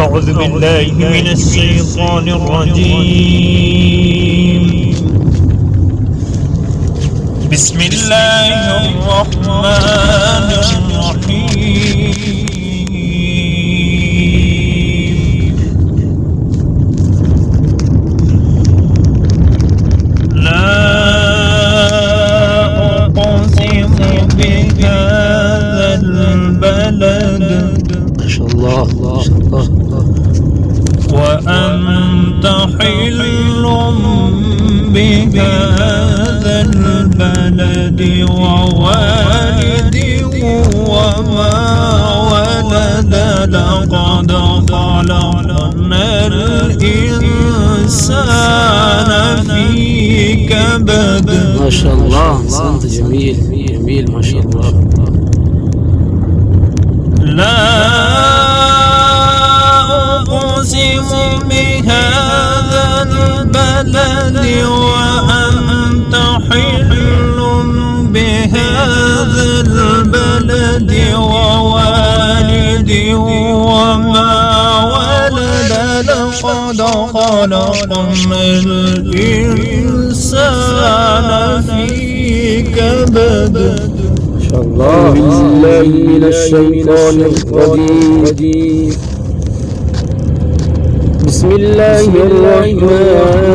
أعوذ بالله من الشيطان الرجيم. بسم الله الرحمن الرحيم. لا أقسم بهذا البلد ما شاء الله ما شاء الله. وأنت حل بهذا البلد ووالد وما ولد لقد خلقنا الإنسان في كبد. ما شاء الله صوت جميل جميل ما شاء الله. لا أقسم بهذا البلد وأنت حل بهذا البلد ووالد وما ولد لقد خلقنا الإنسان في كبد. أعوذ بالله من الشيطان الرجيم. بسم الله الرحمن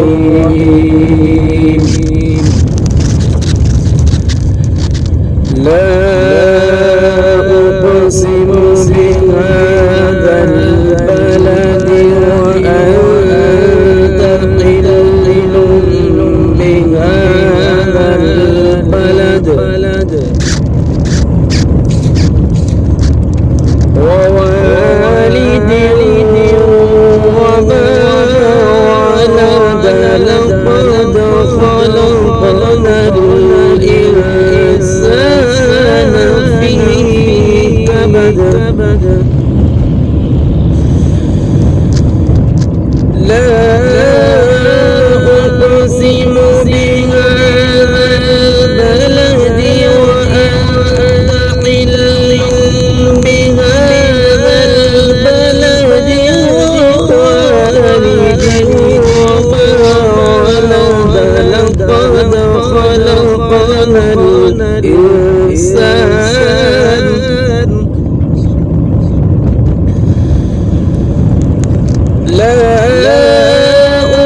الرحيم. لا أقسم بهذا البلد وأنت حل بهذا البلد ووالد وما ولد لقد خلقنا الإنسان في كبد. لا أقسم بهذا البلد وأنت حل بهذا البلد ووالد وما ولد لقد خلقنا الإنسان لا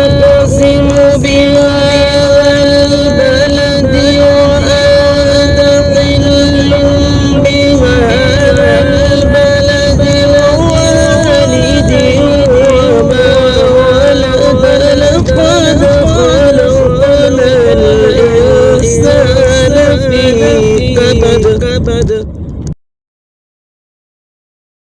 أقسم بهذا البلد وأنت حل بهذا البلد ووالد وما ولد لقد خلقنا الإنسان في كبد.